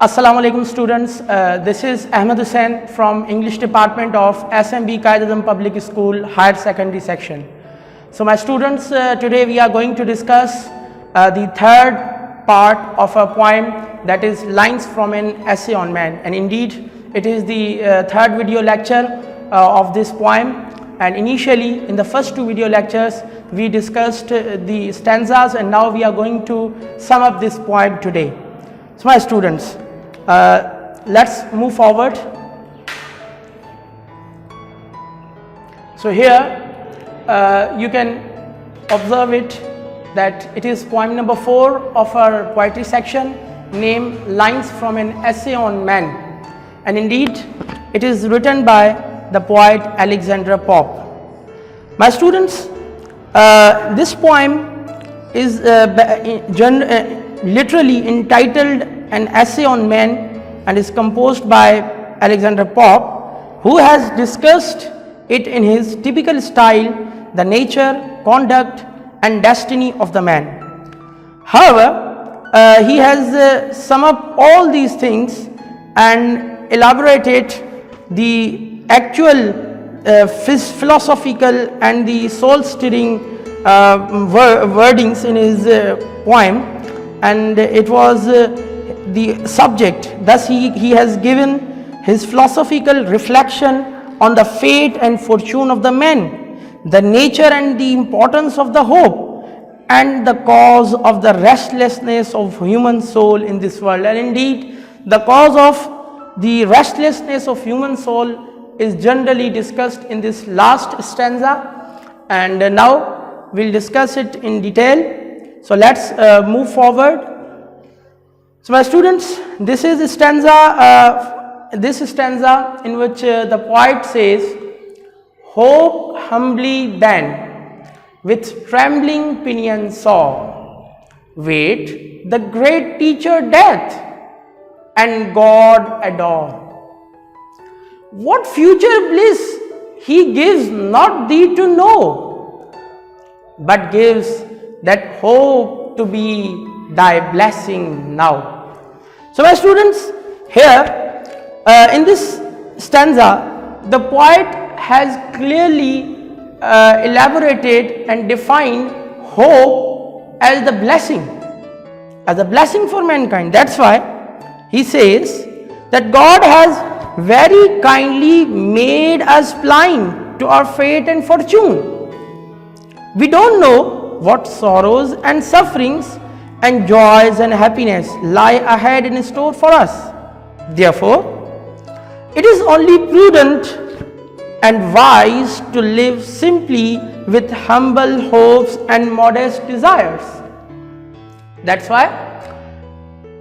Assalamu alaikum students, this is Ahmed Hussain from English department of SMB Qaid-e-Azam Public School Higher Secondary section. So my students, today we are going to discuss the third part of a poem, that is lines from an essay on man, and indeed it is the third video lecture of this poem. And initially in the first two video lectures we discussed the stanzas, and now we are going to sum up this poem today. So my students, let's move forward. So here you can observe it that it is poem number 4 of our poetry section, named Lines from an Essay on Man, and indeed it is written by the poet Alexander Pope. My students, this poem is literally entitled An Essay on Man and is composed by Alexander Pope, who has discussed it in his typical style, the nature, conduct and destiny of the man. However, he has summed up all these things and elaborated the actual philosophical and the soul-stirring wordings in his poem, and it was the subject. Thus he has given his philosophical reflection on the fate and fortune of the man, the nature and the importance of the hope, and the cause of the restlessness of human soul in this world. And indeed the cause of the restlessness of human soul is generally discussed in this last stanza, and now we'll discuss it in detail. So let's move forward. So my students, this is a stanza, in which the poet says, "Hope humbly then, with trembling pinion saw, wait the great teacher death, and God adore. What future bliss he gives not thee to know, but gives that hope to be thy blessing now." So my students, here in this stanza the poet has clearly elaborated and defined hope as the blessing, for mankind. That's why he says that God has very kindly made us blind to our fate and fortune. We don't know what sorrows and sufferings and joys and happiness lie ahead in store for us. Therefore, it is only prudent and wise to live simply with humble hopes and modest desires. That's why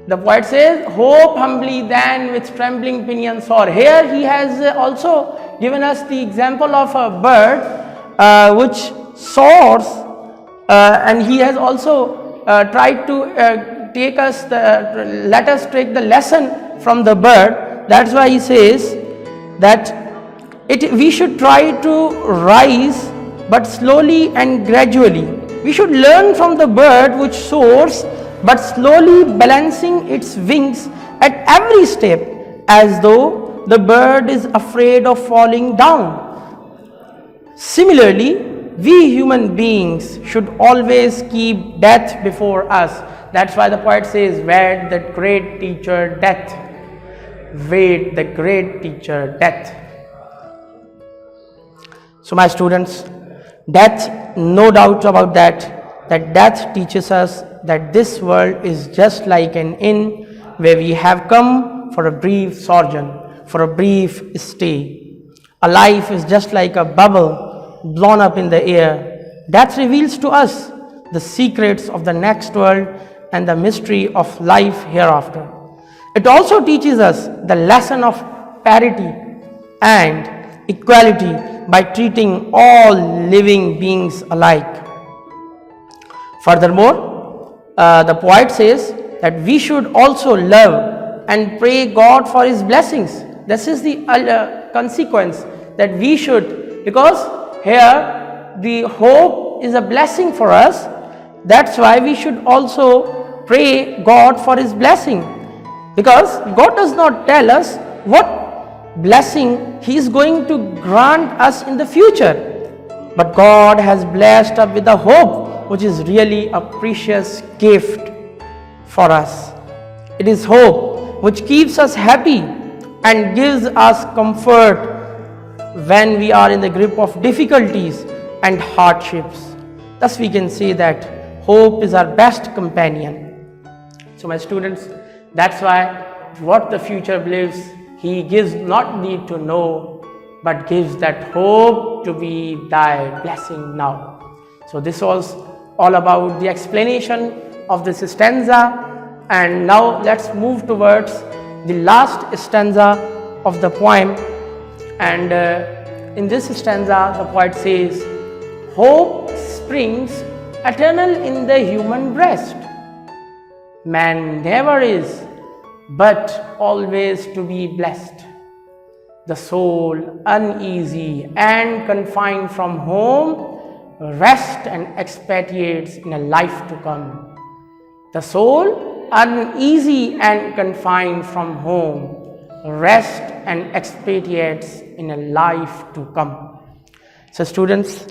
the poet says, "Hope humbly then, with trembling pinion soar." Here he has also given us the example of a bird which soars, and he has also tried to let us take the lesson from the bird. That's why he says that we should try to rise, but slowly and gradually. We should learn from the bird which soars, but slowly balancing its wings at every step, as though the bird is afraid of falling down. Similarly, we human beings should always keep death before us. That's why the poet says, "Wait the great teacher death." Wait the great teacher death. So my students, death, no doubt about that death teaches us that this world is just like an inn where we have come for a brief sojourn, for a brief stay. A life is just like a bubble blown up in the air. Death reveals to us the secrets of the next world and the mystery of life hereafter. It also teaches us the lesson of parity and equality by treating all living beings alike. Furthermore, the poet says that we should also love and pray God for his blessings. This is the consequence that we should, because here the hope is a blessing for us. That's why we should also pray God for his blessing. Because God does not tell us what blessing He is going to grant us in the future. But God has blessed us with a hope which is really a precious gift for us. It is hope which keeps us happy and gives us comfort when we are in the grip of difficulties and hardships. Thus we can say that hope is our best companion. So my students, that's why what the future believes, He gives not need to know, but gives that hope to be thy blessing now. So this was all about the explanation of this stanza, and now let's move towards the last stanza of the poem. And in this stanza the poet says, hope springs eternal in the human breast. Man never is, but always to be blessed. The soul uneasy and confined from home, rest and expatiates in a life to come. The soul uneasy and confined from home, rest and expatiates in a life to come. So students,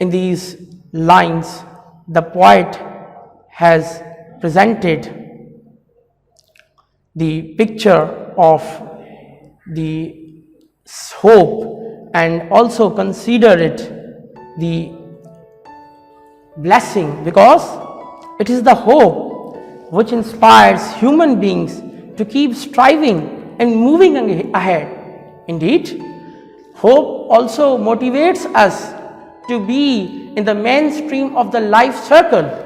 in these lines, the poet has presented the picture of the hope and also consider it the blessing, because it is the hope which inspires human beings to keep striving and moving ahead. Indeed, hope also motivates us to be in the mainstream of the life circle.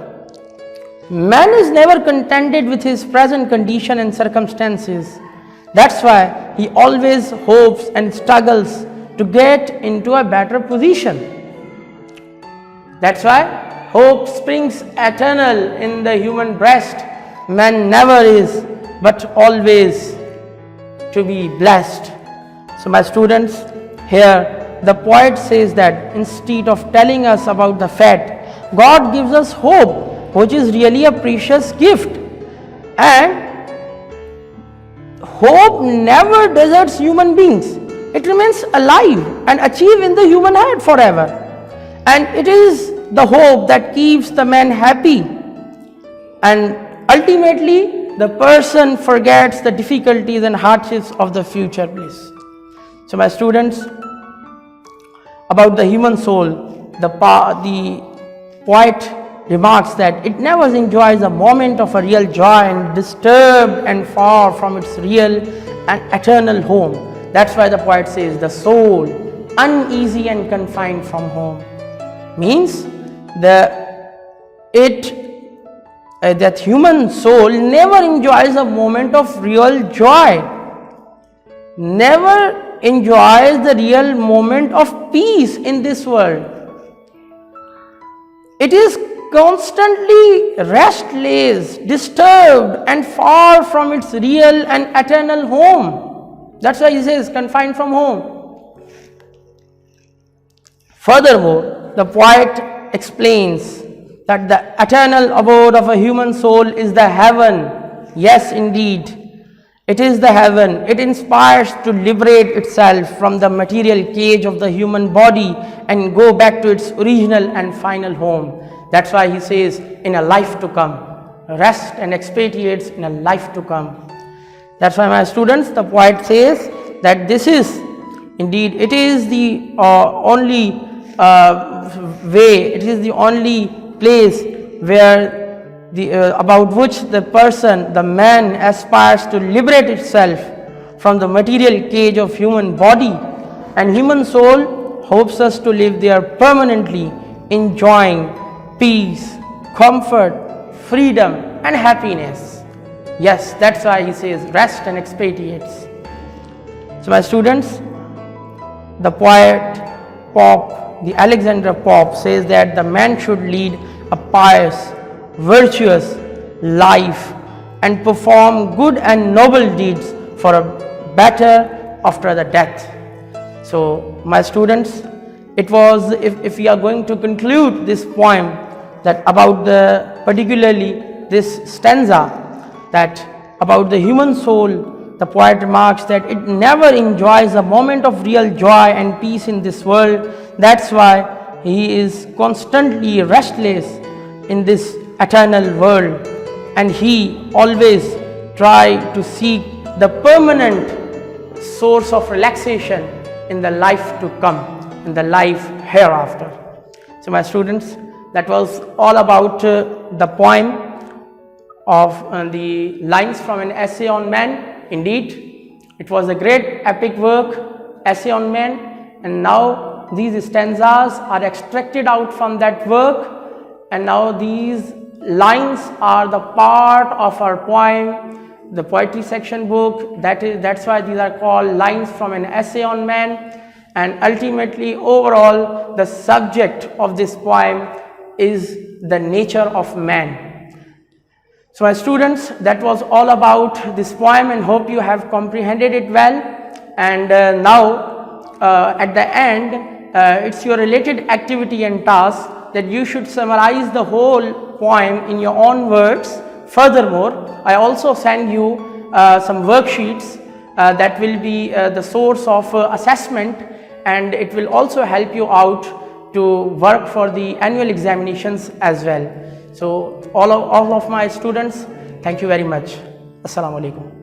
Man is never contented with his present condition and circumstances. That's why he always hopes and struggles to get into a better position. That's why hope springs eternal in the human breast. Man never is, but always to be blessed. So my students, here the poet says that instead of telling us about the fact, God gives us hope, which is really a precious gift. And hope never deserts human beings. It remains alive and achieve in the human heart forever. And it is the hope that keeps the man happy. And ultimately, the person forgets the difficulties and hardships of the future bliss. So my students, about the human soul, the poet remarks that it never enjoys a moment of a real joy and disturbed and far from its real and eternal home. That's why the poet says the soul uneasy and confined from home. Means that human soul never enjoys a moment of real joy, never enjoys the real moment of peace in this world. It is constantly restless, disturbed and far from its real and eternal home. That's why he says confined from home. Furthermore, the poet explains that the eternal abode of a human soul is the heaven. Yes, indeed, it is the heaven. It inspires to liberate itself from the material cage of the human body and go back to its original and final home. That's why he says, in a life to come, rest and expatiates in a life to come. That's why my students, the poet says that this is, indeed, it is the only way, it is the only place where about which the person, the man aspires to liberate itself from the material cage of human body, and human soul hopes us to live there permanently, enjoying peace, comfort, freedom and happiness. Yes, that's why he says rest and expatiates. So my students, the poet Pope, the Alexander Pope says that the man should lead a pious, virtuous life and perform good and noble deeds for a better after the death. So my students, it was, if we are going to conclude this poem, that about the particularly this stanza, that about the human soul, the poet remarks that it never enjoys a moment of real joy and peace in this world. That's why he is constantly restless in this eternal world, and he always try to seek the permanent source of relaxation in the life to come, in the life hereafter. So my students, that was all about the poem of the lines from an essay on man. Indeed, it was a great epic work, essay on man, and now these stanzas are extracted out from that work, and now these lines are the part of our poem, the poetry section book. That's why these are called lines from an essay on man. And ultimately, overall, the subject of this poem is the nature of man. So my students, that was all about this poem, and hope you have comprehended it well. And now at the end, it's your related activity and task that you should summarize the whole poem in your own words. Furthermore, I also send you some worksheets that will be the source of assessment, and it will also help you out to work for the annual examinations as well. So all of my students, thank you very much. Assalamu alaikum.